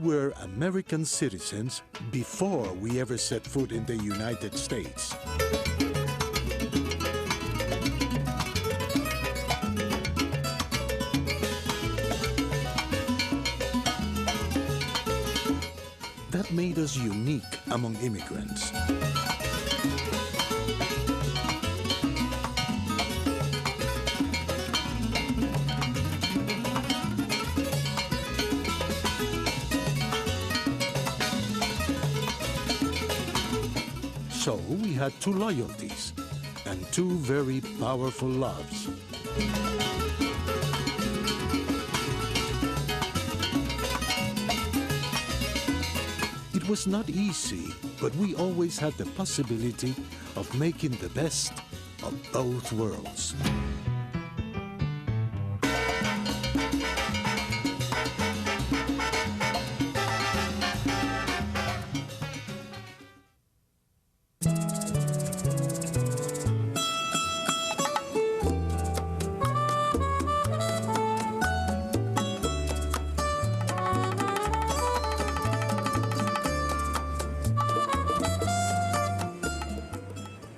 were American citizens before we ever set foot in the United States. That made us unique among immigrants. So we had two loyalties and two very powerful loves. It was not easy, but we always had the possibility of making the best of both worlds.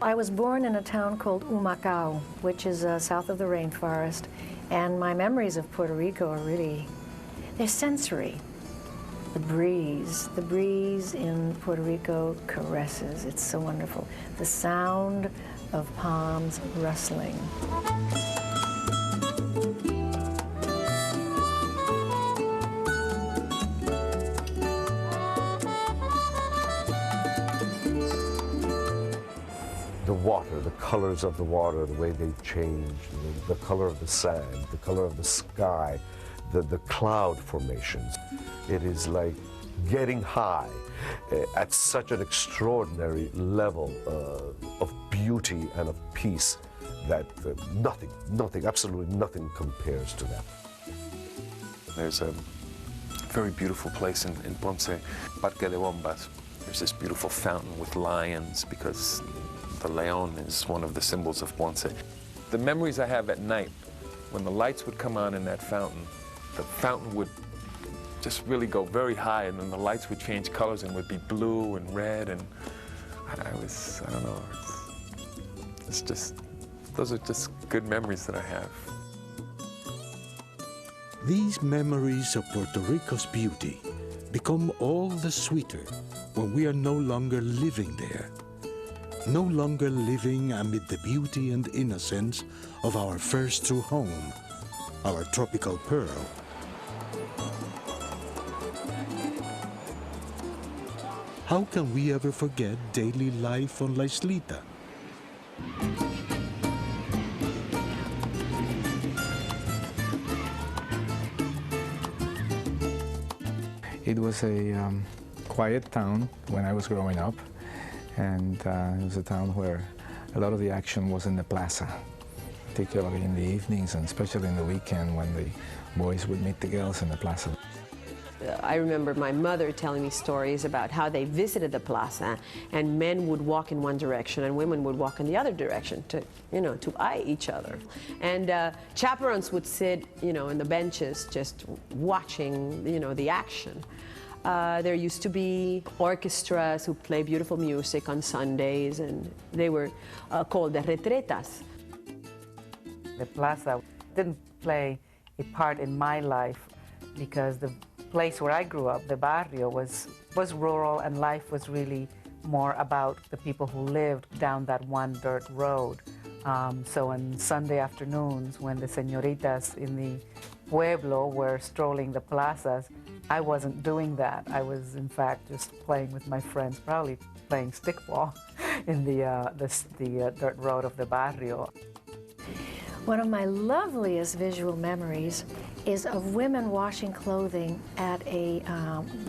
I was born in a town called Humacao, which is south of the rainforest, and my memories of Puerto Rico are really, they're sensory. The breeze in Puerto Rico caresses, it's so wonderful. The sound of palms rustling. The water, the colors of the water, the way they change, the color of the sand, the color of the sky, the cloud formations. It is like getting high at such an extraordinary level of beauty and of peace that nothing, absolutely nothing compares to that. There's a very beautiful place in Ponce, Parque de Bombas. There's this beautiful fountain with lions because the leon is one of the symbols of Ponce. The memories I have at night, when the lights would come on in that fountain, the fountain would just really go very high, and then the lights would change colors and would be blue and red, and I don't know, it's just, those are just good memories that I have. These memories of Puerto Rico's beauty become all the sweeter when we are no longer living there. No longer living amid the beauty and innocence of our first true home, our tropical pearl. How can we ever forget daily life on La Islita? It was a quiet town when I was growing up. And it was a town where a lot of the action was in the plaza, particularly in the evenings and especially in the weekend when the boys would meet the girls in the plaza. I remember my mother telling me stories about how they visited the plaza and men would walk in one direction and women would walk in the other direction to, to eye each other. And chaperones would sit, in the benches just watching, the action. There used to be orchestras who play beautiful music on Sundays, and they were called the retretas. The plaza didn't play a part in my life because the place where I grew up, the barrio, was rural, and life was really more about the people who lived down that one dirt road. So on Sunday afternoons, when the señoritas in the pueblo were strolling the plazas, I wasn't doing that. I was, in fact, just playing with my friends, probably playing stickball in the dirt road of the barrio. One of my loveliest visual memories is of women washing clothing at a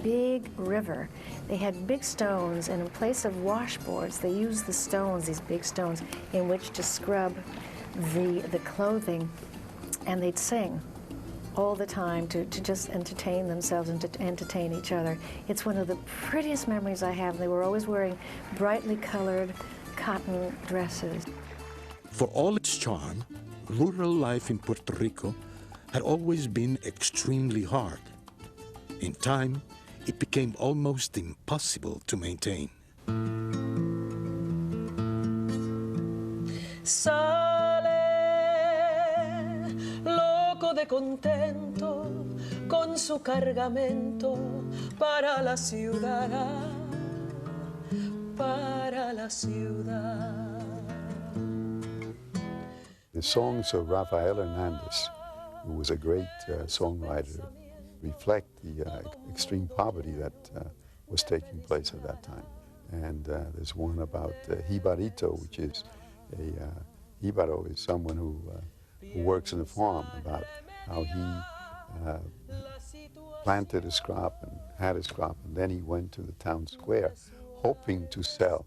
big river. They had big stones, and in place of washboards, they used the stones, these big stones, in which to scrub the clothing, and they'd sing all the time to just entertain themselves and to entertain each other. It's one of the prettiest memories I have. They were always wearing brightly colored cotton dresses. For all its charm, rural life in Puerto Rico had always been extremely hard. In time, it became almost impossible to maintain. Sale loco de contento con su cargamento para la ciudad, para la ciudad. The songs of Rafael Hernandez, who was a great songwriter, reflect the extreme poverty that was taking place at that time. And there's one about Jibarito, which is Jibaro is someone who works in a farm, about how he planted his crop and had his crop, and then he went to the town square hoping to sell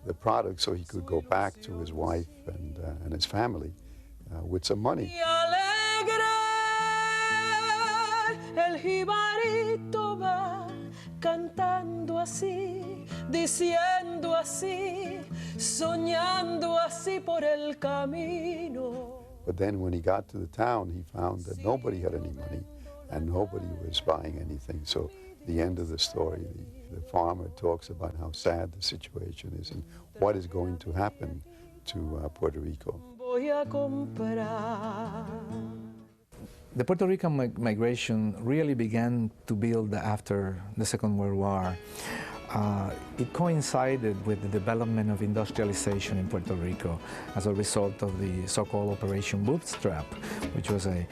the product so he could go back to his wife and his family with some money. El jibarito va cantando así, diciendo así, soñando así por el camino. But then when he got to the town, he found that nobody had any money and nobody was buying anything. So the end of the story, the farmer talks about how sad the situation is and what is going to happen to Puerto Rico. Voy a comprar. The Puerto Rican migration really began to build after the Second World War. It coincided with the development of industrialization in Puerto Rico as a result of the so-called Operation Bootstrap, which was a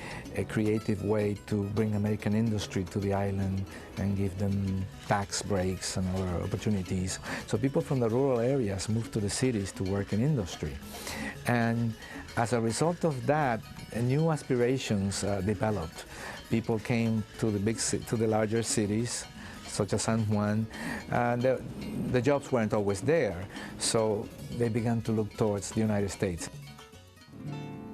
creative way to bring American industry to the island and give them tax breaks and other opportunities. So people from the rural areas moved to the cities to work in industry. And as a result of that, new aspirations developed. People came to the larger cities, such as San Juan. The jobs weren't always there, so they began to look towards the United States.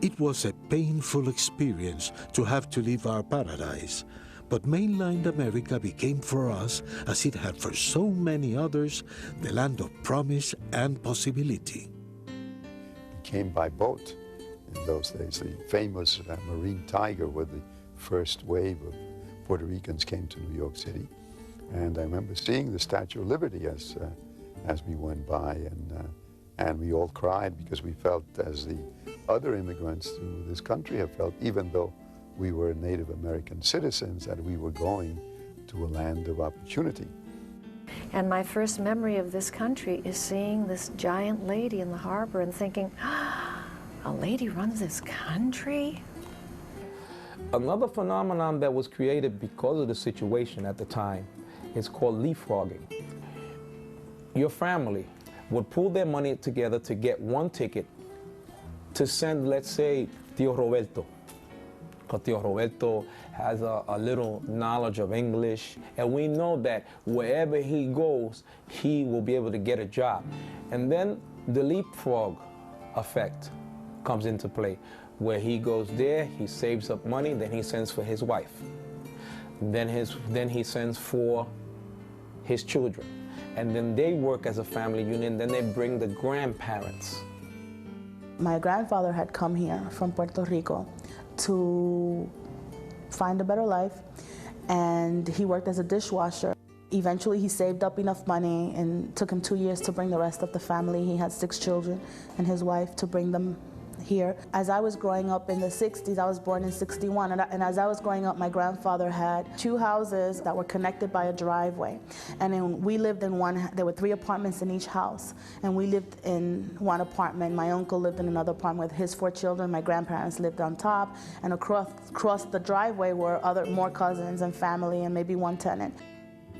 It was a painful experience to have to leave our paradise, but mainland America became for us, as it had for so many others, the land of promise and possibility. He came by boat in those days. The famous Marine Tiger, where the first wave of Puerto Ricans came to New York City. And I remember seeing the Statue of Liberty as we went by, and we all cried because we felt, as the other immigrants to this country have felt, even though we were Native American citizens, that we were going to a land of opportunity. And my first memory of this country is seeing this giant lady in the harbor and thinking, a lady runs this country? Another phenomenon that was created because of the situation at the time is called leapfrogging. Your family would pool their money together to get one ticket to send, let's say, Tío Roberto. Because Tío Roberto has a little knowledge of English, and we know that wherever he goes, he will be able to get a job. And then the leapfrog effect comes into play, where he goes there, he saves up money, then he sends for his wife. Then he sends for his children. And then they work as a family union, then they bring the grandparents. My grandfather had come here from Puerto Rico to find a better life, and he worked as a dishwasher. Eventually he saved up enough money, and it took him 2 years to bring the rest of the family. He had 6 children and his wife, to bring them here. As I was growing up in the 60s, I was born in 61, and as I was growing up, my grandfather had 2 houses that were connected by a driveway. And then we lived in one, there were 3 apartments in each house, and we lived in one apartment. My uncle lived in another apartment with his 4 children. My grandparents lived on top, and across the driveway were more cousins and family, and maybe one tenant.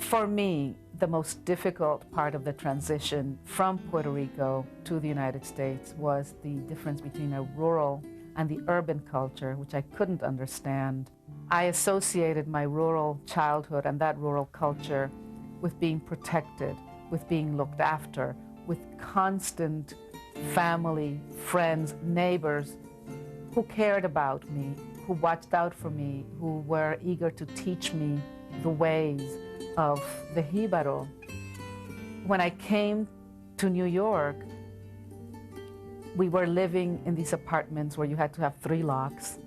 For me, the most difficult part of the transition from Puerto Rico to the United States was the difference between a rural and the urban culture, which I couldn't understand. I associated my rural childhood and that rural culture with being protected, with being looked after, with constant family, friends, neighbors who cared about me, who watched out for me, who were eager to teach me the ways of the Jibaro. When I came to New York, we were living in these apartments where you had to have 3 locks.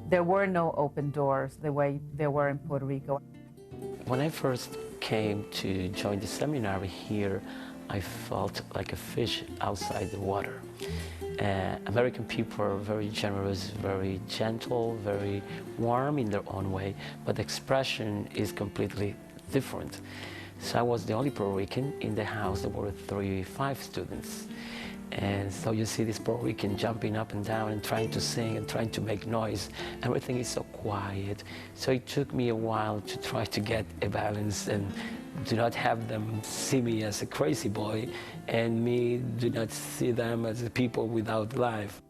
There were no open doors the way there were in Puerto Rico. When I first came to join the seminary here, I felt like a fish outside the water. American people are very generous, very gentle, very warm in their own way, but the expression is completely different. So I was the only Puerto Rican in the house. There were 35 students. And so you see this Puerto Rican jumping up and down and trying to sing and trying to make noise. Everything is so quiet. So it took me a while to try to get a balance and do not have them see me as a crazy boy and me do not see them as people without life.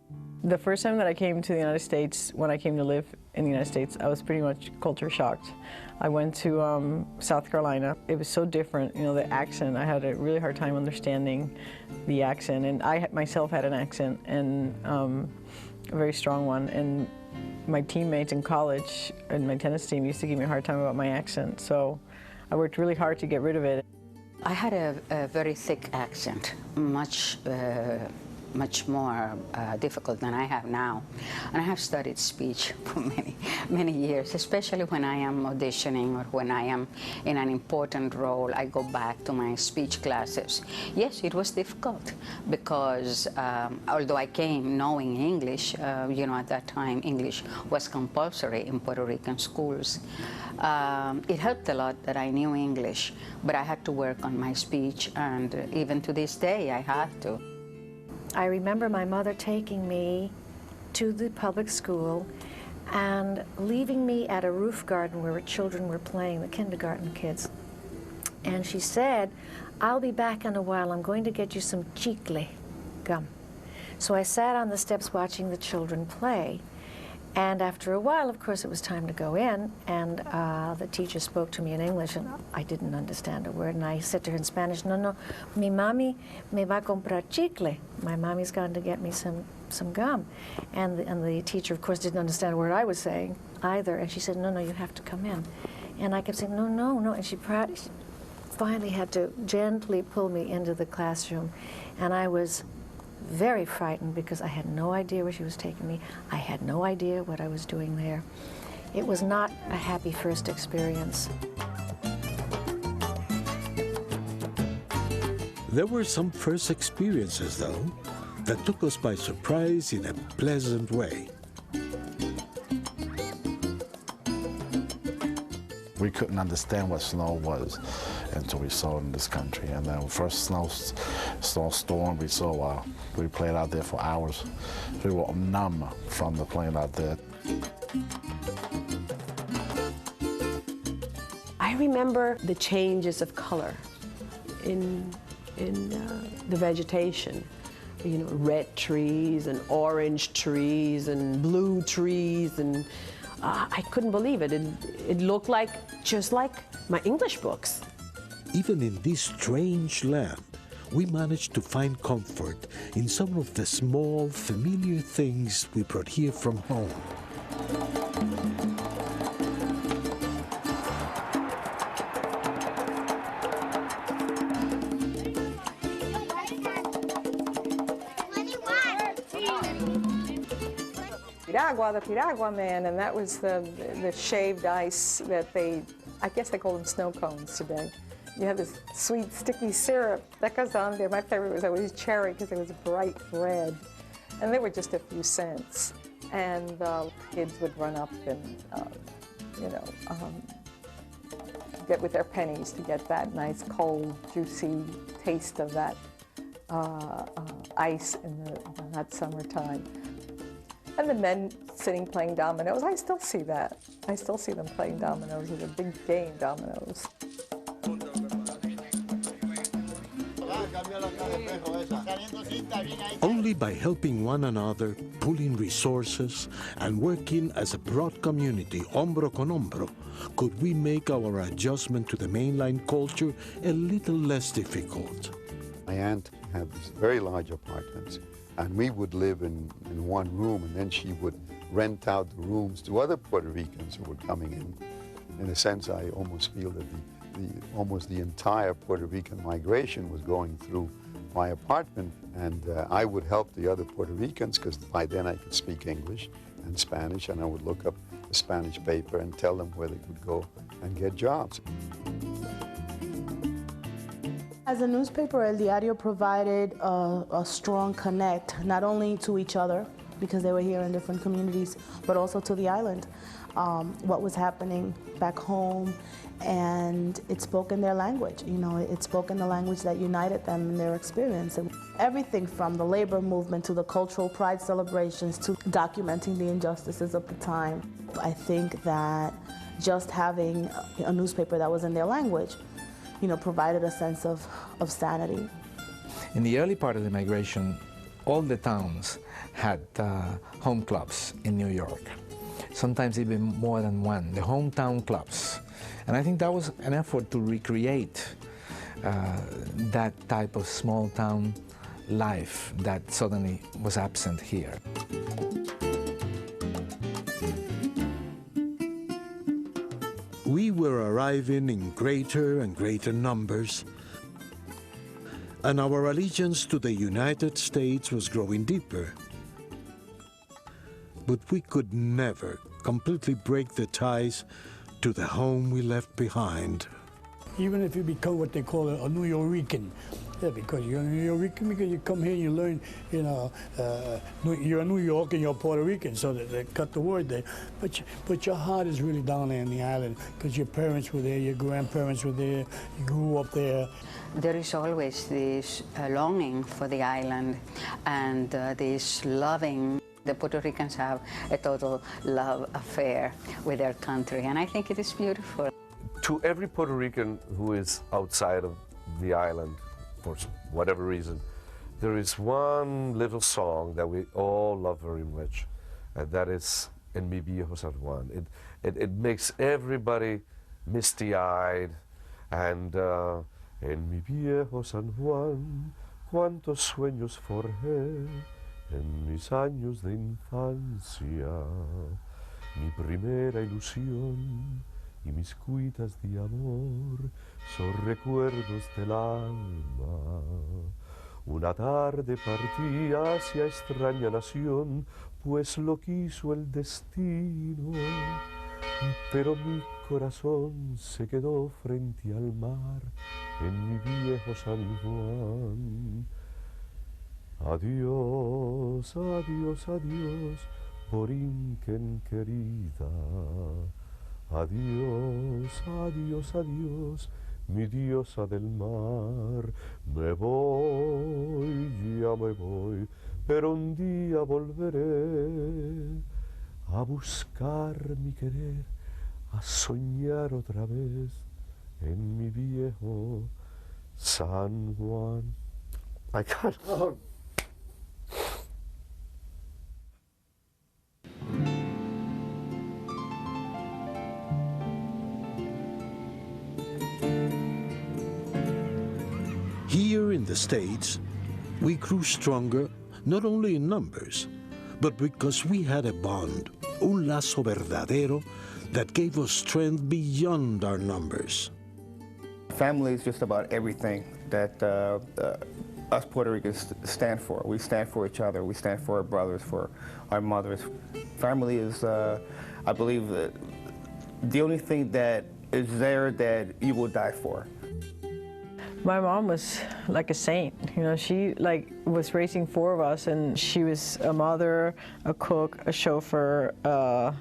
The first time that I came to the United States, when I came to live in the United States, I was pretty much culture shocked. I went to South Carolina. It was so different, you know, the accent. I had a really hard time understanding the accent, and I myself had an accent, and a very strong one. And my teammates in college and my tennis team used to give me a hard time about my accent, so I worked really hard to get rid of it. I had a very thick accent, much more difficult than I have now. And I have studied speech for many years, especially when I am auditioning or when I am in an important role. I go back to my speech classes. Yes, it was difficult because although I came knowing English, you know, at that time English was compulsory in Puerto Rican schools. It helped a lot that I knew English, but I had to work on my speech, and even to this day I have to. I remember my mother taking me to the public school and leaving me at a roof garden where children were playing, the kindergarten kids. And she said, "I'll be back in a while. I'm going to get you some chicle, gum." So I sat on the steps watching the children play. And after a while, of course, it was time to go in, and the teacher spoke to me in English, and I didn't understand a word, and I said to her in Spanish, "No, mi mami me va a comprar chicle. My mommy's gone to get me some gum." And the teacher, of course, didn't understand a word I was saying either, and she said, "No, you have to come in." And I kept saying, no, and she finally had to gently pull me into the classroom, and I was very frightened because I had no idea where she was taking me. I had no idea what I was doing there. It was not a happy first experience. There were some first experiences, though, that took us by surprise in a pleasant way. We couldn't understand what snow was until we saw it in this country. And then first snowstorm we saw, we played out there for hours. We were numb from the playing out there. I remember the changes of color in the vegetation. You know, red trees and orange trees and blue trees, and I couldn't believe it. It looked just like my English books. Even in this strange land, we managed to find comfort in some of the small, familiar things we brought here from home. The Piragua man, and that was the shaved ice that I guess they call them snow cones today. You have this sweet, sticky syrup that goes on there. My favorite was always cherry because it was bright red. And they were just a few cents. And the kids would run up and, get with their pennies to get that nice, cold, juicy taste of that ice in that summertime. And the men sitting playing dominoes, I still see that. I still see them playing dominoes. It was a big game, dominoes. Only by helping one another, pooling resources, and working as a broad community, hombro con hombro, could we make our adjustment to the mainline culture a little less difficult. My aunt had these very large apartments, and we would live in one room, and then she would rent out the rooms to other Puerto Ricans who were coming in. In a sense, I almost feel that almost the entire Puerto Rican migration was going through my apartment, and I would help the other Puerto Ricans because by then I could speak English and Spanish, and I would look up the Spanish paper and tell them where they could go and get jobs. As a newspaper, El Diario provided a strong connect, not only to each other, because they were here in different communities, but also to the island. What was happening back home, and it spoke in their language. You know, it spoke in the language that united them in their experience. And everything from the labor movement to the cultural pride celebrations to documenting the injustices of the time. I think that just having a newspaper that was in their language, you know, provided a sense of sanity. In the early part of the migration, all the towns had home clubs in New York, sometimes even more than one, the hometown clubs. And I think that was an effort to recreate that type of small town life that suddenly was absent here. We were arriving in greater and greater numbers, and our allegiance to the United States was growing deeper. But we could never completely break the ties to the home we left behind. Even if you become what they call a New Yorican, yeah, because you're a New Yorican, because you come here and you learn, you know, you're a New York and you're Puerto Rican, so they cut the word there. But your heart is really down there in the island, because your parents were there, your grandparents were there, you grew up there. There is always this longing for the island and this loving. The Puerto Ricans have a total love affair with their country, and I think it is beautiful. To every Puerto Rican who is outside of the island, for whatever reason, there is one little song that we all love very much, and that is En mi viejo San Juan. It makes everybody misty-eyed, and En mi viejo San Juan, cuántos sueños forjé, en mis años de infancia, mi primera ilusión y mis cuitas de amor son recuerdos del alma. Una tarde partí hacia extraña nación, pues lo quiso el destino, pero mi corazón se quedó frente al mar en mi viejo San Juan. Adiós, adiós, adiós, Borinquen querida. Adiós, adiós, adiós, mi diosa del mar. Me voy, ya me voy, pero un día volveré a buscar mi querer, a soñar otra vez en mi viejo San Juan. I can't. Oh. Here in the States, we grew stronger not only in numbers, but because we had a bond, un lazo verdadero, that gave us strength beyond our numbers. Family is just about everything that us Puerto Ricans stand for. We stand for each other. We stand for our brothers, for our mothers. Family is, I believe, the only thing that is there that you will die for. My mom was like a saint. You know, she was raising four of us, and she was a mother, a cook, a chauffeur, a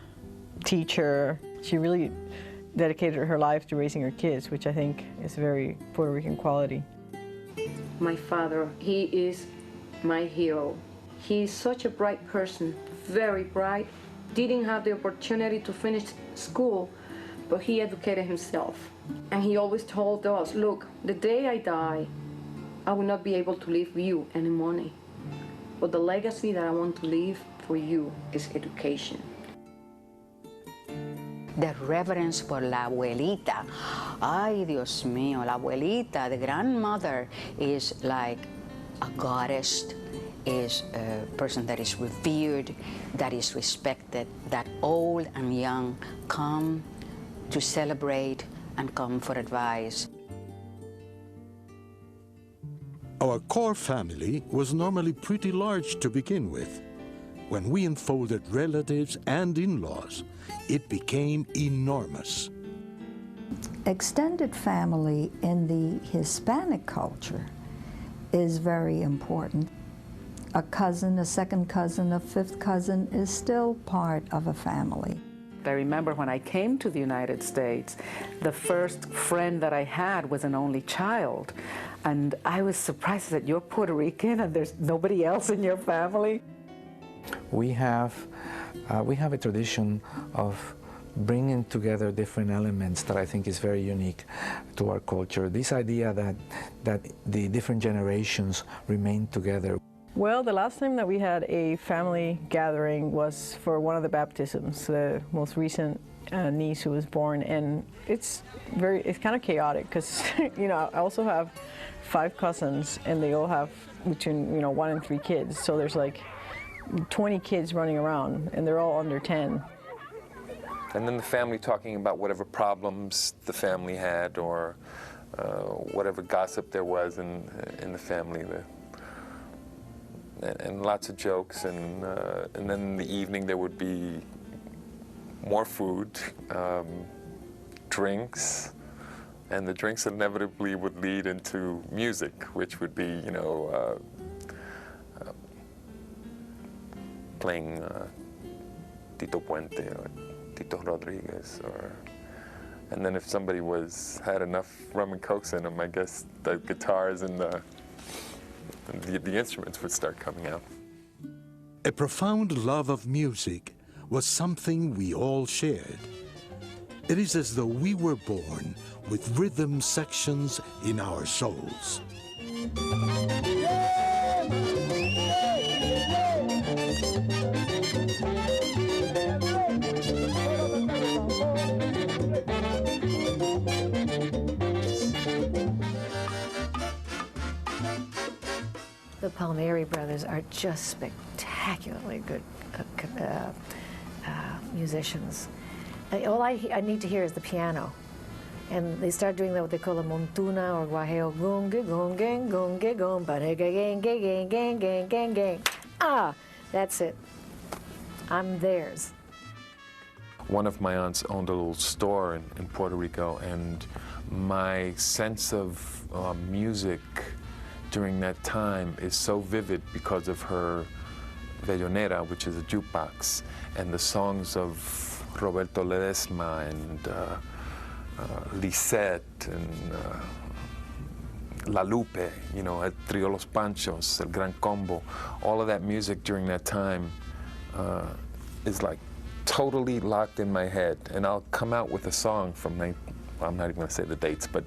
teacher. She really dedicated her life to raising her kids, which I think is a very Puerto Rican quality. My father, he is my hero. He is such a bright person, very bright. Didn't have the opportunity to finish school, but he educated himself. And he always told us, look, the day I die, I will not be able to leave you any money. But the legacy that I want to leave for you is education. The reverence for la abuelita. Ay, Dios mío, la abuelita, the grandmother, is like a goddess, is a person that is revered, that is respected, that old and young come to celebrate and come for advice. Our core family was normally pretty large to begin with. when we enfolded relatives and in-laws, it became enormous. Extended family in the Hispanic culture is very important. A cousin, a second cousin, a fifth cousin is still part of a family. I remember when I came to the United States, the first friend that I had was an only child. And I was surprised that you're Puerto Rican and there's nobody else in your family. We have a tradition of bringing together different elements that I think is very unique to our culture. This idea that the different generations remain together. Well, the last time that we had a family gathering was for one of the baptisms, the most recent niece who was born, and it's kind of chaotic because you know, I also have 5 cousins and they all have between 1 and 3 kids, so there's like 20 kids running around and they're all under 10. And then the family talking about whatever problems the family had or whatever gossip there was in the family. And lots of jokes, and then in the evening there would be more food, drinks, and the drinks inevitably would lead into music, which would be, playing Tito Puente or Tito Rodriguez, and then if somebody had enough rum and cokes in them, I guess the guitars and the instruments would start coming out. A profound love of music was something we all shared. It is as though we were born with rhythm sections in our souls. The Palmieri brothers are just spectacularly good musicians. All I need to hear is the piano. And they start doing what they call a montuna or guajeo. Gunge, gunge, gunge, gun, gang, gang, gang, gang, gang, gang, gang. Ah, that's it. I'm theirs. One of my aunts owned a little store in Puerto Rico, and my sense of music during that time is so vivid because of her Bellonera, which is a jukebox, and the songs of Roberto Ledesma and Lisette and La Lupe, El Trio Los Panchos, El Gran Combo. All of that music during that time is like totally locked in my head, and I'll come out with a song from, I'm not even going to say the dates, but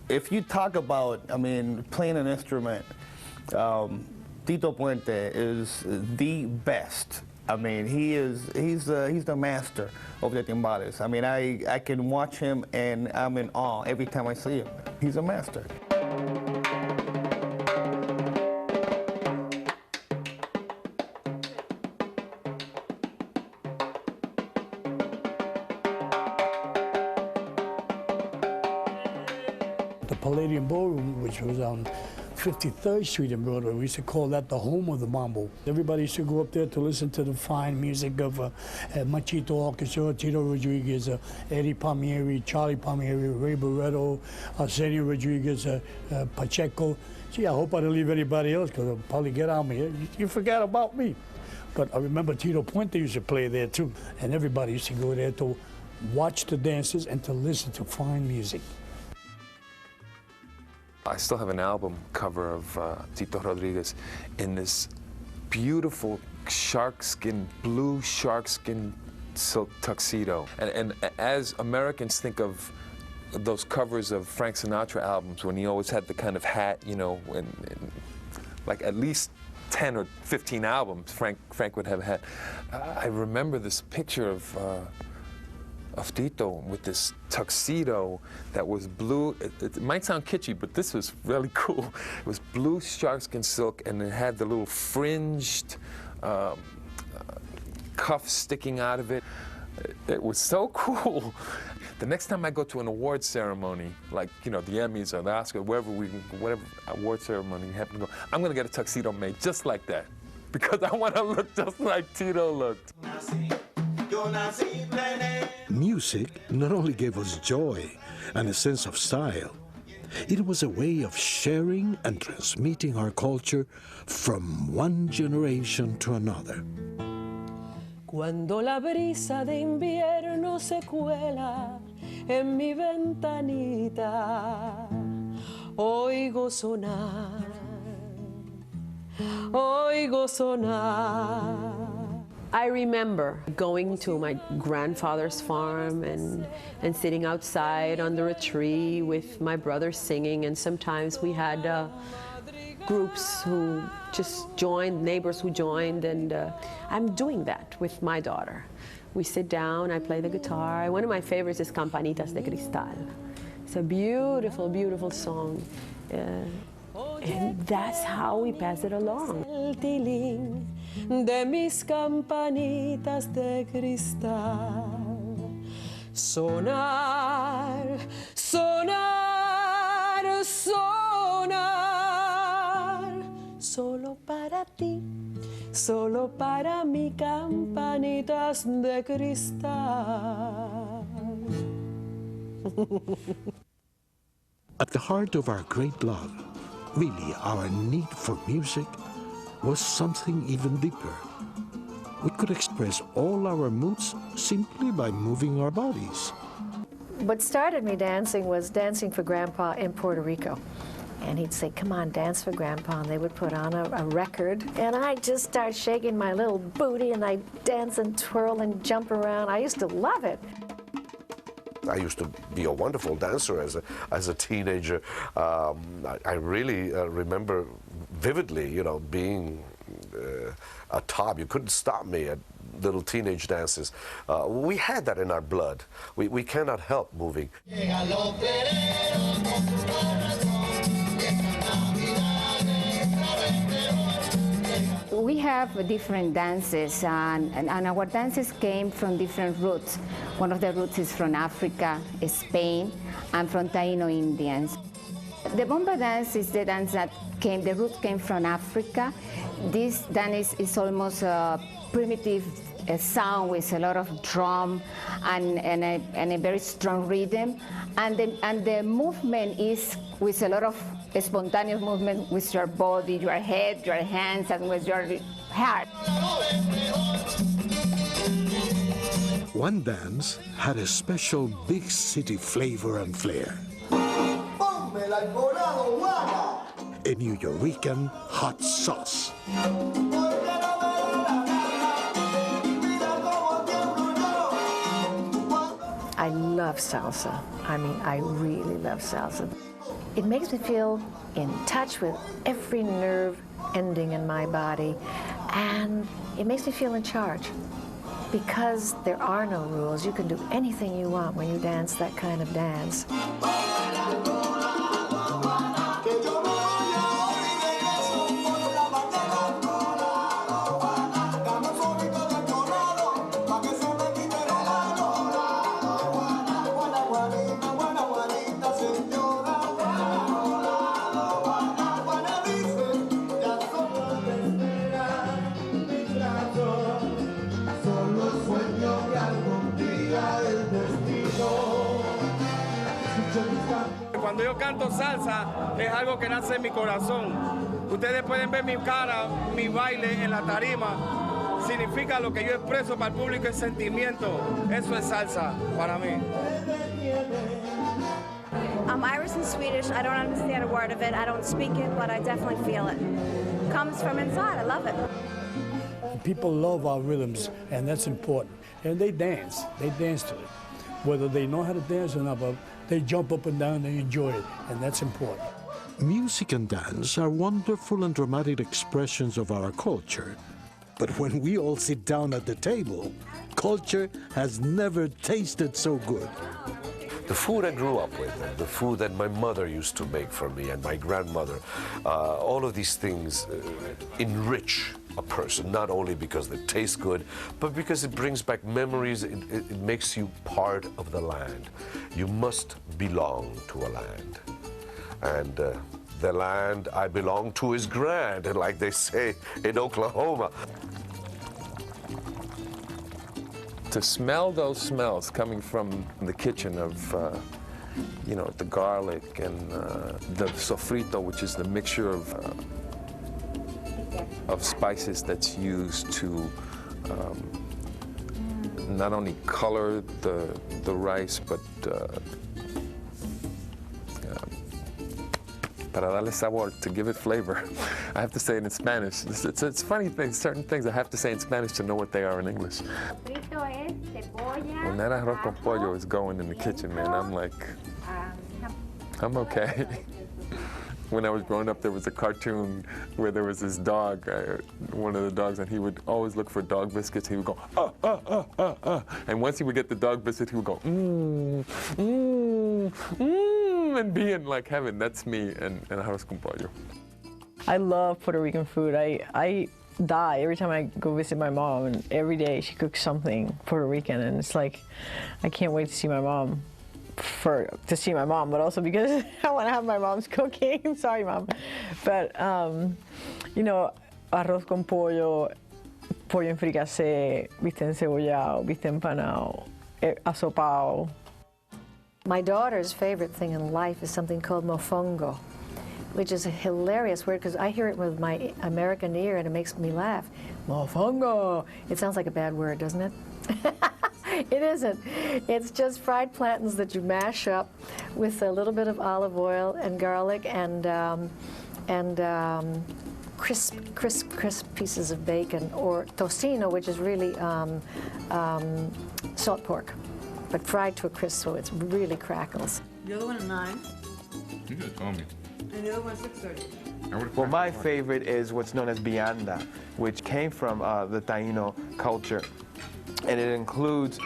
If you talk about, playing an instrument, Tito Puente is the best. He's the master of the timbales. I can watch him and I'm in awe every time I see him. He's a master. The Palladium Ballroom, which was on 53rd Street in Broadway, we used to call that the home of the mambo. Everybody used to go up there to listen to the fine music of Machito Orchestra, Tito Rodriguez, Eddie Palmieri, Charlie Palmieri, Ray Barretto, Arsenio Rodriguez, Pacheco. Gee, I hope I didn't leave anybody else because they'll probably get on me. You forgot about me. But I remember Tito Puente used to play there too, and everybody used to go there to watch the dances and to listen to fine music. I still have an album cover of Tito Rodriguez in this beautiful blue sharkskin silk tuxedo. And as Americans think of those covers of Frank Sinatra albums, when he always had the kind of hat, and like at least 10 or 15 albums, Frank would have a hat. I remember this picture of Tito with this tuxedo that was blue. It might sound kitschy, but this was really cool. It was blue sharkskin silk, and it had the little fringed cuff sticking out of it. It was so cool. The next time I go to an award ceremony, like the Emmys or the Oscar, whatever award ceremony you happen to go, I'm going to get a tuxedo made just like that. because I want to look just like Tito looked. Music not only gave us joy and a sense of style, it was a way of sharing and transmitting our culture from one generation to another. Cuando la brisa de invierno se cuela en mi ventanita, oigo sonar, oigo sonar. I remember going to my grandfather's farm and sitting outside under a tree with my brother singing, and sometimes we had groups who just joined, neighbors who joined, and I'm doing that with my daughter. We sit down, I play the guitar. One of my favorites is Campanitas de Cristal. It's a beautiful, beautiful song. And that's how we pass it along. El tilín de mis campanitas de cristal. Sonar, sonar, sonar. Solo para ti, solo para mí, campanitas de cristal. At the heart of our great love, really our need for music, was something even deeper. We could express all our moods simply by moving our bodies. What started me dancing was dancing for Grandpa in Puerto Rico. And he'd say, come on, dance for Grandpa, and they would put on a record. And I'd just start shaking my little booty, and I'd dance and twirl and jump around. I used to love it. I used to be a wonderful dancer as a teenager. I really remember vividly, you know, being a top. You couldn't stop me at little teenage dances. We had that in our blood. We cannot help moving. We have different dances, and our dances came from different roots. One of the roots is from Africa, Spain, and from Taino Indians. The bomba dance is the dance that the root came from Africa. This dance is almost a primitive sound with a lot of drum and a very strong rhythm. And the movement is with a lot of spontaneous movement with your body, your head, your hands, and with your heart. One dance had a special big city flavor and flair. A New Yorican hot sauce. I love salsa. I mean, I really love salsa. It makes me feel in touch with every nerve ending in my body, and it makes me feel in charge. Because there are no rules, you can do anything you want when you dance that kind of dance. Cuando yo canto salsa, es algo que nace en mi corazón. Ustedes pueden ver mi cara, mi baile en la tarima. Significa lo que yo expreso para el público, es sentimiento. Eso es salsa para mí. I'm Irish and Swedish. I don't understand a word of it. I don't speak it, but I definitely feel it. It comes from inside. I love it. People love our rhythms, and that's important. And they dance to it. Whether they know how to dance or not, but they jump up and down, they enjoy it, and that's important. Music and dance are wonderful and dramatic expressions of our culture. But when we all sit down at the table, culture has never tasted so good. The food I grew up with, the food that my mother used to make for me and my grandmother, all of these things enrich a person, not only because they taste good, but because it brings back memories, it makes you part of the land. You must belong to a land. And The land I belong to is grand, like they say in Oklahoma. To smell those smells coming from the kitchen of, you know, the garlic and the sofrito, which is the mixture of spices that's used to not only color the rice, but para darle sabor, to give it flavor. I have to say it in Spanish. It's funny things, certain things I have to say in Spanish to know what they are in English. When that arroz con pollo is going in the kitchen, man, I'm like, I'm okay. When I was growing up, there was a cartoon where there was this dog, one of the dogs, and he would always look for dog biscuits. He would go, and once he would get the dog biscuit, he would go, and be in like heaven. That's me and arroz con pollo. I love Puerto Rican food. I die every time I go visit my mom, and every day she cooks something Puerto Rican, and it's like, I can't wait to see my mom. To see my mom, but also because I want to have my mom's cooking. Sorry, Mom. But, you know, arroz con pollo, pollo en fricasé, viste encebollado, viste empanado, asopao. My daughter's favorite thing in life is something called mofongo, which is a hilarious word because I hear it with my American ear and it makes me laugh. Mofongo. It sounds like a bad word, doesn't it? It isn't. It's just fried plantains that you mash up with a little bit of olive oil and garlic and crisp pieces of bacon, or tocino, which is really salt pork, but fried to a crisp so it really crackles. The other one at 9. You could have told me. And the other one at 6:30. Well, my favorite is what's known as vianda, which came from the Taino culture. And it includes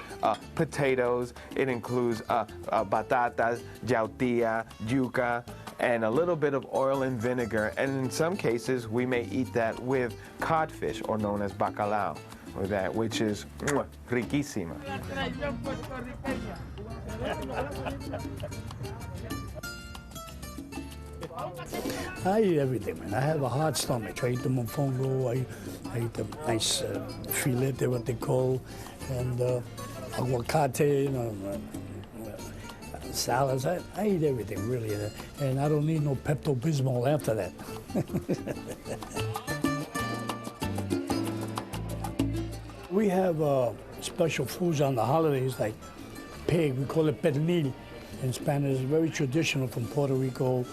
potatoes, it includes batatas, yautía, yuca, and a little bit of oil and vinegar. And in some cases, we may eat that with codfish, or known as bacalao, or that, which is riquísima. I eat everything, man. I have a hard stomach. I eat the mofongo, I eat the nice filete, what they call, and aguacate, you know, salads. I eat everything, really. And I don't need no Pepto-Bismol after that. We have special foods on the holidays, like pig. We call it pernil in Spanish. It's very traditional from Puerto Rico.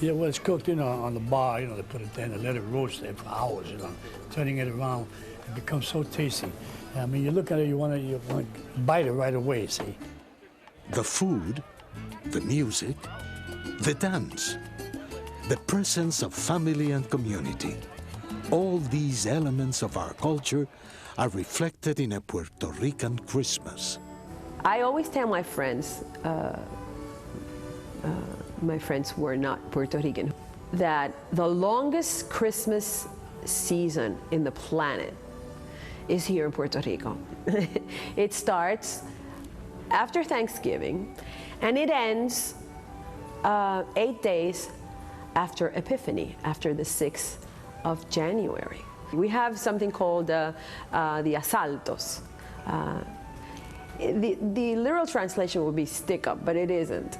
Yeah, well, it's cooked, you know, on the bar. You know, they put it there and they let it roast there for hours. You know, turning it around, it becomes so tasty. I mean, you look at it, you want to bite it right away. See, the food, the music, the dance, the presence of family and community. All these elements of our culture are reflected in a Puerto Rican Christmas. I always tell my friends who are not Puerto Rican, that the longest Christmas season in the planet is here in Puerto Rico. It starts after Thanksgiving and it ends 8 days after Epiphany, after the 6th of January. We have something called the asaltos. The literal translation would be stick up, but it isn't.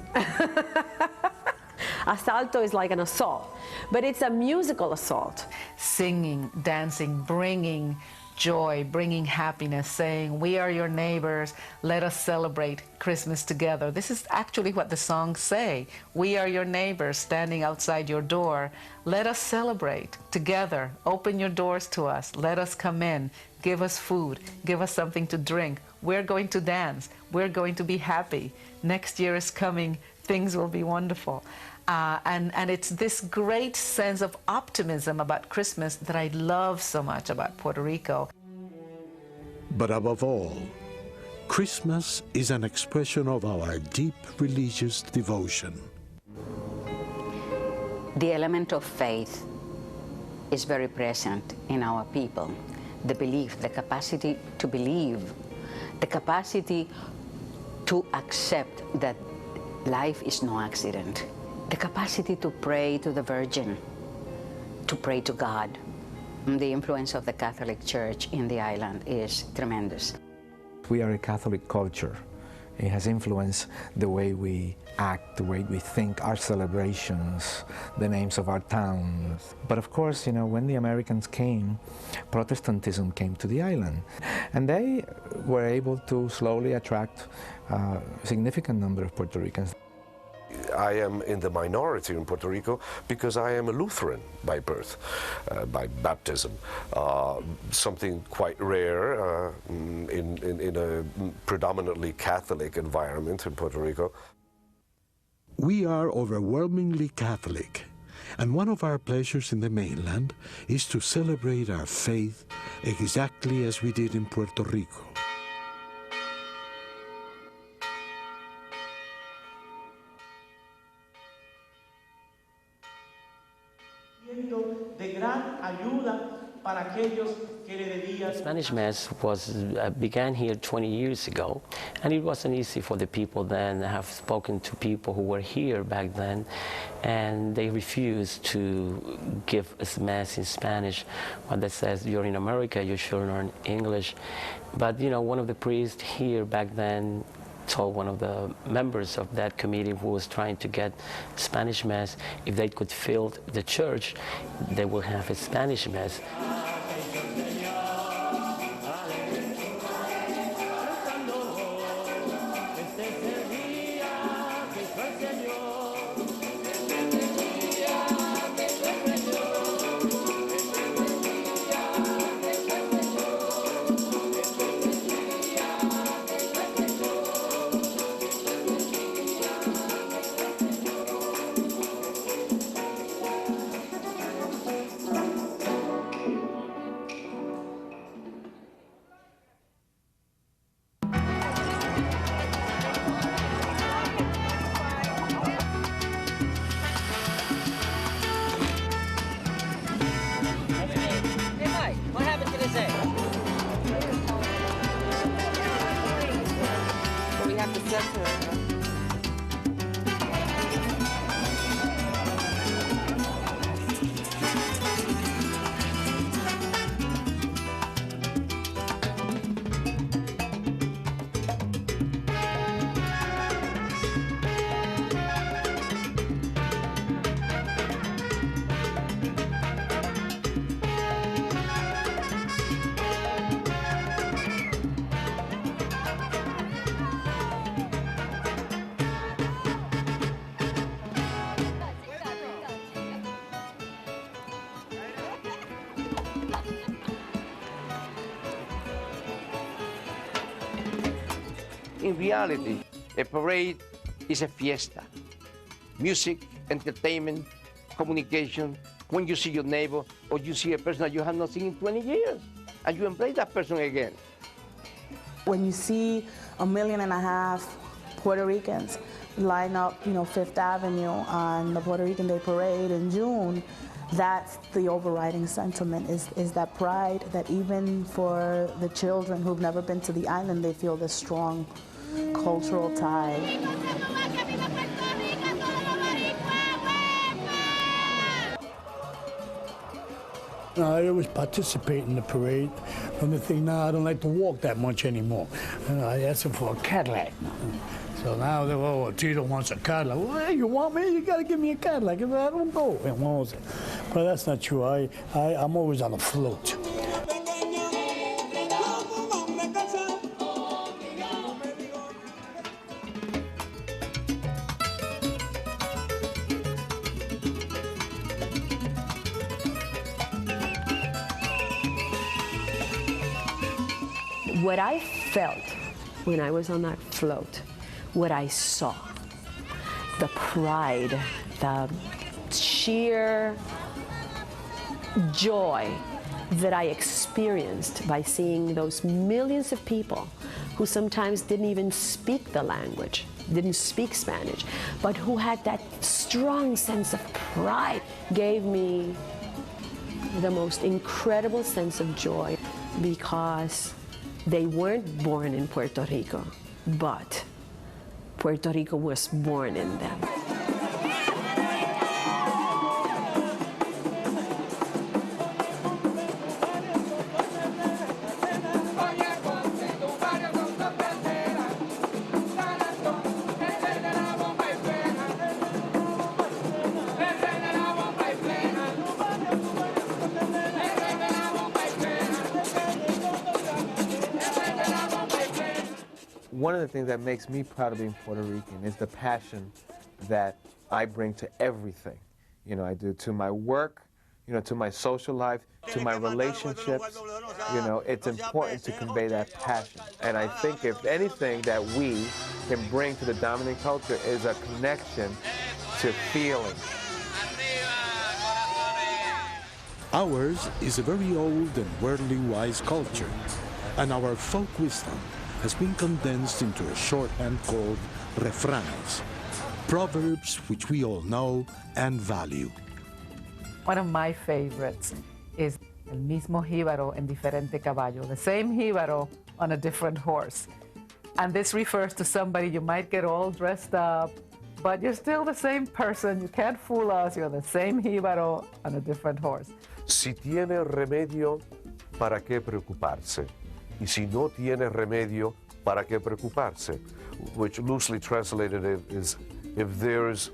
Asalto is like an assault, but it's a musical assault. Singing, dancing, bringing joy, bringing happiness, saying, we are your neighbors, let us celebrate Christmas together. This is actually what the songs say. We are your neighbors standing outside your door. Let us celebrate together. Open your doors to us. Let us come in. Give us food. Give us something to drink. We're going to dance. We're going to be happy. Next year is coming. Things will be wonderful. And it's this great sense of optimism about Christmas that I love so much about Puerto Rico. But above all, Christmas is an expression of our deep religious devotion. The element of faith is very present in our people. The belief, the capacity to believe, the capacity to accept that life is no accident. the capacity to pray to the Virgin, to pray to God. The influence of the Catholic Church in the island is tremendous. We are a Catholic culture. It has influenced the way we act, the way we think, our celebrations, the names of our towns. But of course, you know, when the Americans came, Protestantism came to the island. And they were able to slowly attract a significant number of Puerto Ricans. I am in the minority in Puerto Rico because I am a Lutheran by birth, by baptism. Something quite rare in a predominantly Catholic environment in Puerto Rico. We are overwhelmingly Catholic, and one of our pleasures in the mainland is to celebrate our faith exactly as we did in Puerto Rico. The Spanish Mass began here 20 years ago, and it wasn't easy for the people then. I have spoken to people who were here back then, and they refused to give us Mass in Spanish. What that says, you're in America, you should learn English. But, you know, one of the priests here back then told one of the members of that committee who was trying to get Spanish Mass, if they could fill the church, they will have a Spanish Mass. In reality, a parade is a fiesta. Music, entertainment, communication. When you see your neighbor or you see a person that you have not seen in 20 years, and you embrace that person again. When you see 1.5 million Puerto Ricans line up, you know, Fifth Avenue on the Puerto Rican Day Parade in June, that's the overriding sentiment, is that pride that even for the children who've never been to the island, they feel this strong cultural tie. I always participate in the parade. From the thing now, I don't like to walk that much anymore. I asked him for a Cadillac. So now they're, oh, Tito wants a Cadillac. Well, hey, you want me? You got to give me a Cadillac. If I don't go, it won't. But that's not true. I'm always on a float. What I felt when I was on that float, what I saw, the pride, the sheer joy that I experienced by seeing those millions of people who sometimes didn't even speak the language, didn't speak Spanish, but who had that strong sense of pride, gave me the most incredible sense of joy, because they weren't born in Puerto Rico, but Puerto Rico was born in them. one of the things that makes me proud of being Puerto Rican is the passion that I bring to everything. You know, I do to my work, you know, to my social life, to my relationships. You know, it's important to convey that passion. And I think if anything that we can bring to the dominant culture is a connection to feeling. Ours is a very old and worldly wise culture, and our folk wisdom has been condensed into a shorthand called refranes, proverbs which we all know and value. One of my favorites is el mismo jíbaro en diferente caballo, the same jíbaro on a different horse. And this refers to somebody you might get all dressed up, but you're still the same person. You can't fool us. You're the same jíbaro on a different horse. Si tiene remedio, ¿para qué preocuparse? Y si no tiene remedio, ¿para qué preocuparse? Which loosely translated is, if there's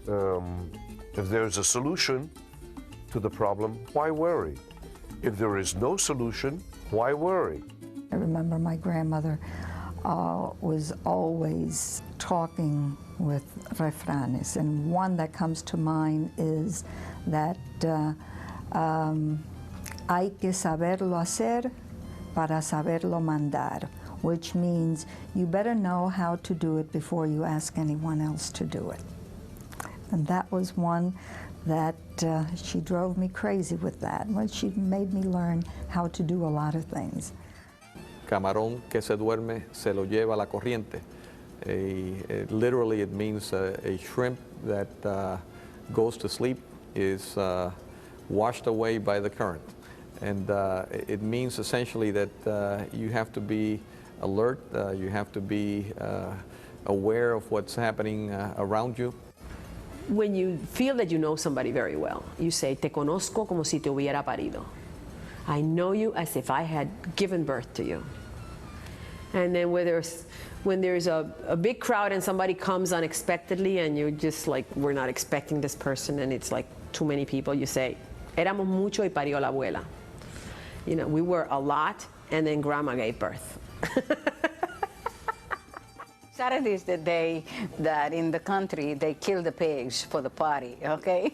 a solution to the problem, why worry? If there is no solution, why worry? I remember my grandmother was always talking with refranes, and one that comes to mind is that hay que saberlo hacer para saberlo mandar, which means you better know how to do it before you ask anyone else to do it. And that was one that she drove me crazy with that. Well, she made me learn how to do a lot of things. Camarón que se duerme se lo lleva la corriente. Literally, it means a shrimp that goes to sleep is washed away by the current. And it means essentially that you have to be alert, you have to be aware of what's happening around you. When you feel that you know somebody very well, you say, te conozco como si te hubiera parido. I know you as if I had given birth to you. And then when there's a big crowd and somebody comes unexpectedly and you're just like, we're not expecting this person and it's like too many people, you say, éramos mucho y parió la abuela. You know, we were a lot and then grandma gave birth. Saturday is the day that in the country they kill the pigs for the party, okay?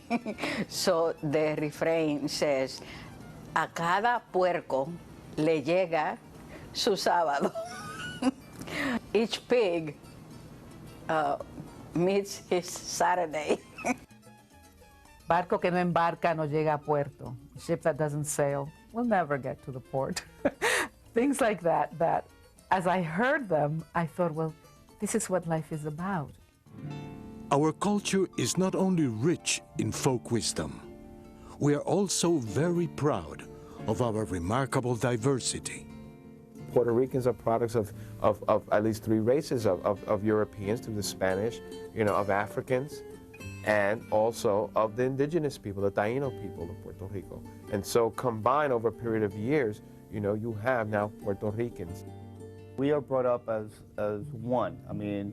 So the refrain says, a cada puerco le llega su sábado. Each pig meets his Saturday. Barco que no embarca no llega a puerto. Ship that doesn't sail will never get to the port. Things like that, that as I heard them, I thought, well, this is what life is about. Our culture is not only rich in folk wisdom, we are also very proud of our remarkable diversity. Puerto Ricans are products of at least three races of Europeans, through the Spanish, you know, of Africans, and also of the indigenous people, the Taino people of Puerto Rico. And so combined over a period of years, you know, you have now Puerto Ricans. We are brought up as one. I mean,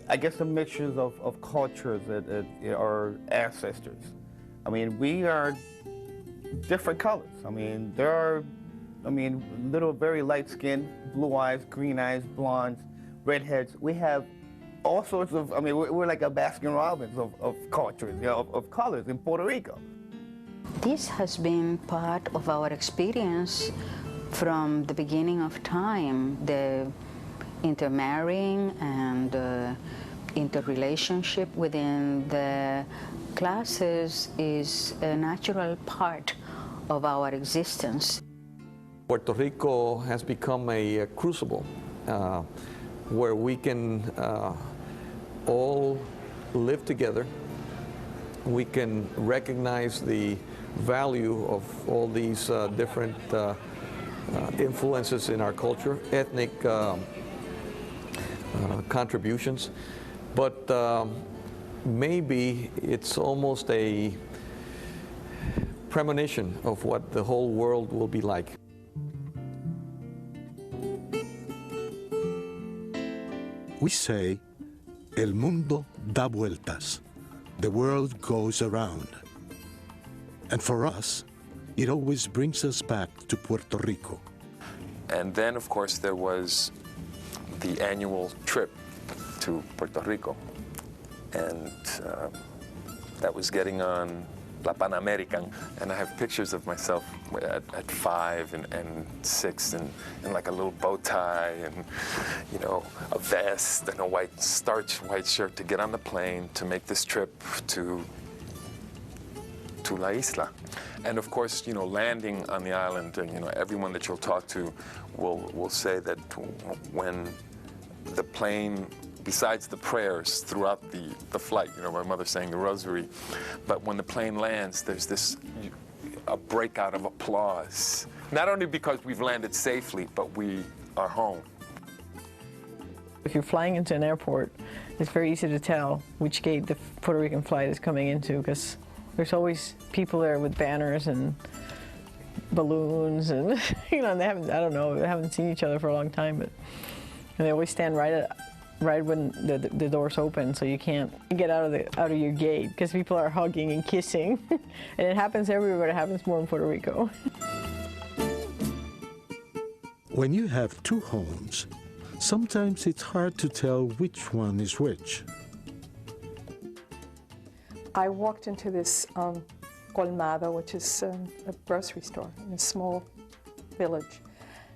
I guess the mixtures of cultures that our ancestors. I mean, we are different colors. I mean, there are, little very light skin, blue eyes, green eyes, blondes, redheads. We have all sorts of, we're like a Baskin Robbins of cultures, you know, of colors in Puerto Rico. This has been part of our experience from the beginning of time. The intermarrying and interrelationship within the classes is a natural part of our existence. Puerto Rico has become a crucible where we can all live together. We can recognize the value of all these different influences in our culture, ethnic contributions, but maybe it's almost a premonition of what the whole world will be like. We say, el mundo da vueltas. The world goes around. And for us, it always brings us back to Puerto Rico. And then, of course, there was the annual trip to Puerto Rico, and that was getting on La Pan American, and I have pictures of myself at 5 and 6 and like a little bow tie and, you know, a vest and a starched white shirt to get on the plane to make this trip to La Isla. And of course, you know, landing on the island, and, you know, everyone that you'll talk to will say that when the plane, besides the prayers throughout the flight, you know, my mother sang the rosary, but when the plane lands, there's a breakout of applause. Not only because we've landed safely, but we are home. If you're flying into an airport, it's very easy to tell which gate the Puerto Rican flight is coming into, because there's always people there with banners and balloons, and you know, and they haven't seen each other for a long time, but and they always stand right when the doors open, so you can't get out of your gate because people are hugging and kissing, and it happens everywhere. But it happens more in Puerto Rico. When you have two homes, sometimes it's hard to tell which one is which. I walked into this colmado, which is a grocery store in a small village,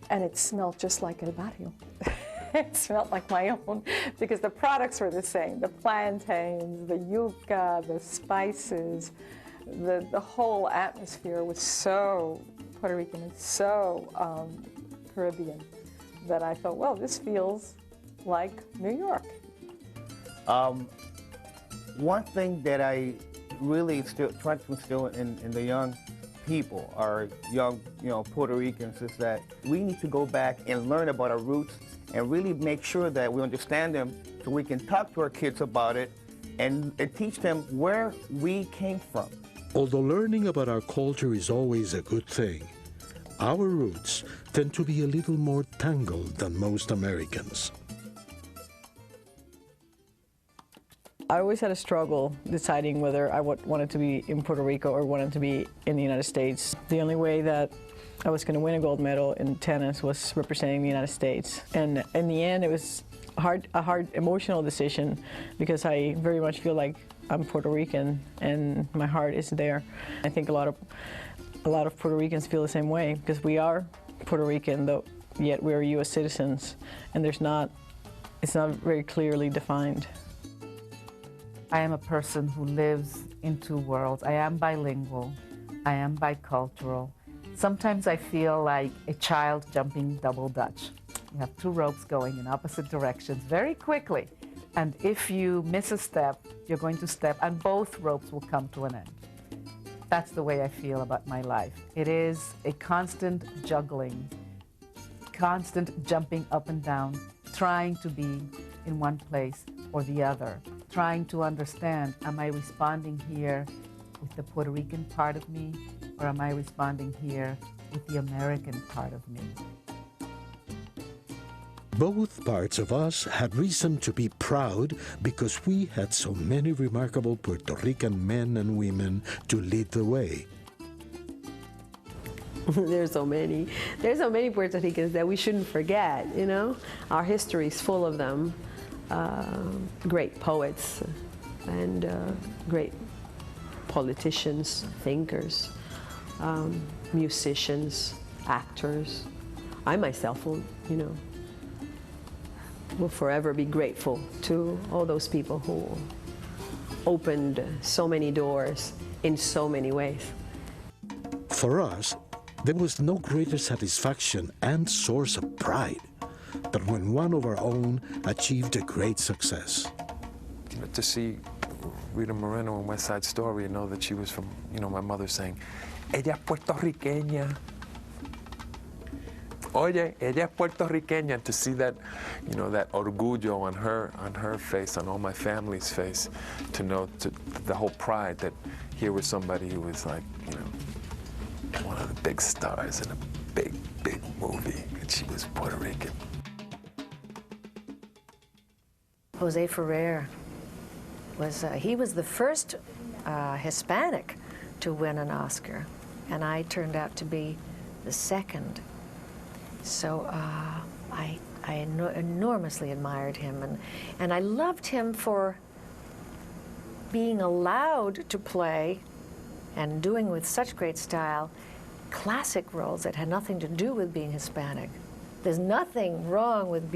and it smelled just like El Barrio. It smelled like my own, because the products were the same. The plantains, the yuca, the spices, the whole atmosphere was so Puerto Rican and so Caribbean that I thought, well, this feels like New York. One thing that I really try to instill in the young people, our young, Puerto Ricans, is that we need to go back and learn about our roots and really make sure that we understand them so we can talk to our kids about it and teach them where we came from. Although learning about our culture is always a good thing, our roots tend to be a little more tangled than most Americans. I always had a struggle deciding whether I wanted to be in Puerto Rico or wanted to be in the United States. The only way that I was going to win a gold medal in tennis was representing the United States. And in the end, it was a hard emotional decision, because I very much feel like I'm Puerto Rican and my heart is there. I think a lot of Puerto Ricans feel the same way, because we are Puerto Rican, though yet we're U.S. citizens, and it's not very clearly defined. I am a person who lives in two worlds. I am bilingual. I am bicultural. Sometimes I feel like a child jumping double Dutch. You have two ropes going in opposite directions very quickly. And if you miss a step, you're going to step, and both ropes will come to an end. That's the way I feel about my life. It is a constant juggling, constant jumping up and down, trying to be in one place or the other, trying to understand, am I responding here with the Puerto Rican part of me, or am I responding here with the American part of me? Both parts of us had reason to be proud, because we had so many remarkable Puerto Rican men and women to lead the way. There's so many Puerto Ricans that we shouldn't forget, you know? Our history is full of them. Great poets and great politicians, thinkers, musicians, actors. I myself will, will forever be grateful to all those people who opened so many doors in so many ways. For us, there was no greater satisfaction and source of pride than when one of our own achieved a great success. To see Rita Moreno in West Side Story and know that she was from, my mother saying, ella es puertorriqueña. Oye, ella es puertorriqueña. And to see that, that orgullo on her face, on all my family's face, to know the whole pride that here was somebody who was like, one of the big stars in a big, big movie, and she was Puerto Rican. Jose Ferrer he was the first Hispanic to win an Oscar, and I turned out to be the second. So I enormously admired him, and I loved him for being allowed to play and doing with such great style classic roles that had nothing to do with being Hispanic. There's nothing wrong with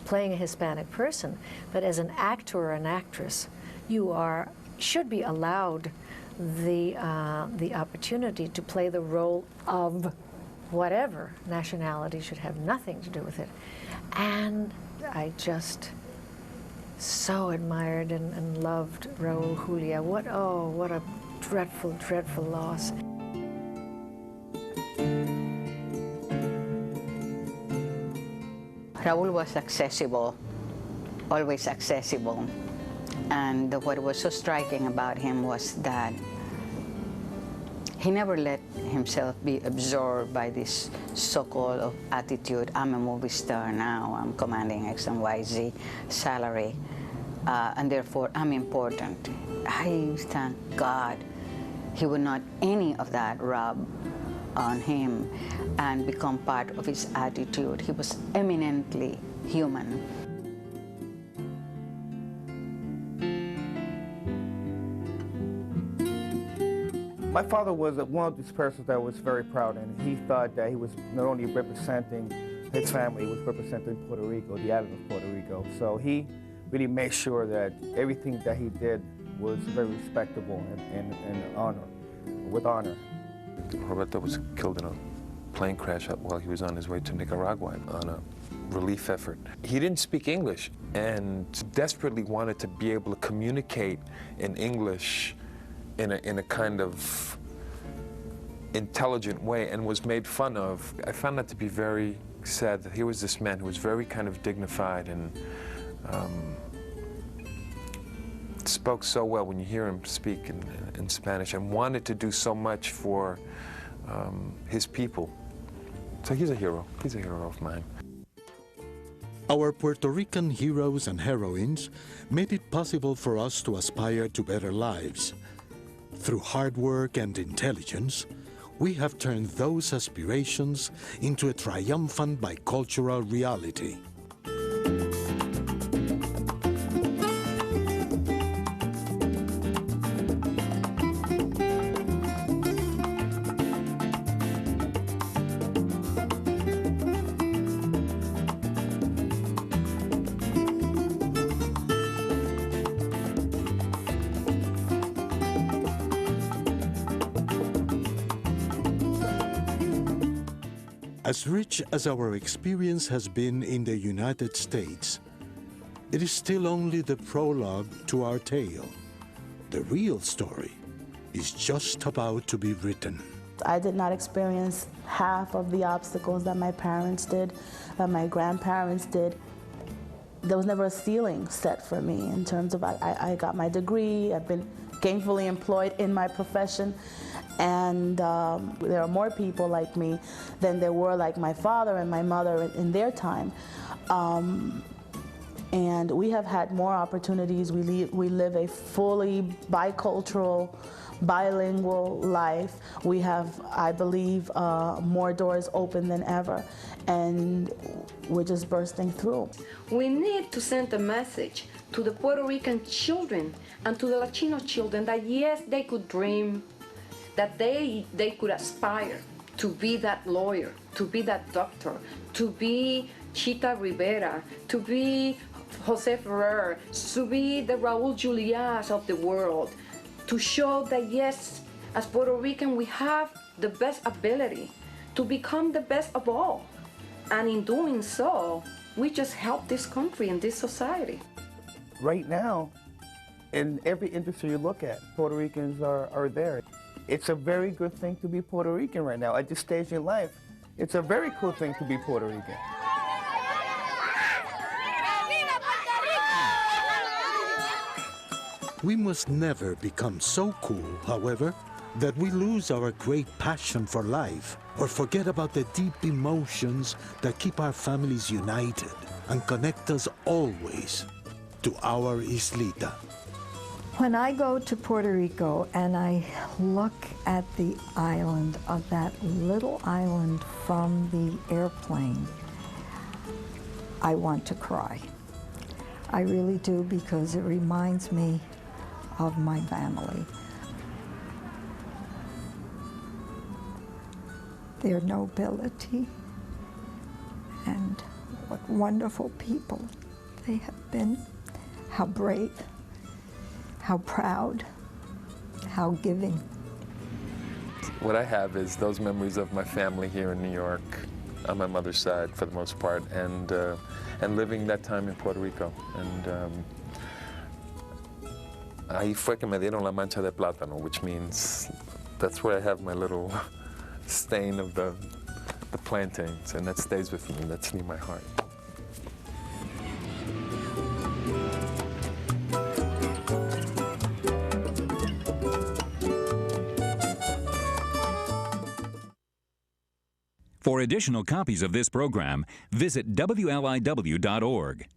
playing a Hispanic person, but as an actor or an actress, you should be allowed the opportunity to play the role of whatever nationality, should have nothing to do with it. And I just so admired and loved Raúl Julia. What a dreadful, dreadful loss. Raúl was accessible, always accessible. And what was so striking about him was that he never let himself be absorbed by this so-called attitude, I'm a movie star now, I'm commanding X and Y, Z salary, and therefore I'm important. I thank God he would not any of that rub on him and become part of his attitude. He was eminently human. My father was one of these persons that was very proud, and he thought that he was not only representing his family, he was representing Puerto Rico, the island of Puerto Rico. So he really made sure that everything that he did was very respectable and with honor. Roberto was killed in a plane crash while he was on his way to Nicaragua on a relief effort. He didn't speak English and desperately wanted to be able to communicate in English in a kind of intelligent way, and was made fun of. I found that to be very sad, that here was this man who was very kind of dignified and spoke so well when you hear him speak in Spanish, and wanted to do so much for his people. So he's a hero. He's a hero of mine. Our Puerto Rican heroes and heroines made it possible for us to aspire to better lives. Through hard work and intelligence, we have turned those aspirations into a triumphant bicultural reality. As rich as our experience has been in the United States, it is still only the prologue to our tale. The real story is just about to be written. I did not experience half of the obstacles that my parents did, that my grandparents did. There was never a ceiling set for me in terms of I got my degree, I've been gainfully employed in my profession, and there are more people like me than there were like my father and my mother in their time. And we have had more opportunities. We live a fully bicultural, bilingual life. We have, I believe, more doors open than ever, and we're just bursting through. We need to send a message to the Puerto Rican children and to the Latino children that yes, they could dream, that they could aspire to be that lawyer, to be that doctor, to be Chita Rivera, to be Jose Ferrer, to be the Raúl Julias of the world, to show that yes, as Puerto Rican, we have the best ability to become the best of all. And in doing so, we just help this country and this society. Right now, in every industry you look at, Puerto Ricans are there. It's a very good thing to be Puerto Rican right now. At this stage in life, it's a very cool thing to be Puerto Rican. We must never become so cool, however, that we lose our great passion for life or forget about the deep emotions that keep our families united and connect us always to our islita. When I go to Puerto Rico and I look at the island, of that little island from the airplane, I want to cry. I really do, because it reminds me of my family. Their nobility and what wonderful people they have been, how brave, how proud, how giving. What I have is those memories of my family here in New York, on my mother's side for the most part, and living that time in Puerto Rico. And ahí fue que me dieron la mancha de plátano, which means that's where I have my little stain of the plantains, and that stays with me. That's near my heart. For additional copies of this program, visit WLIW.org.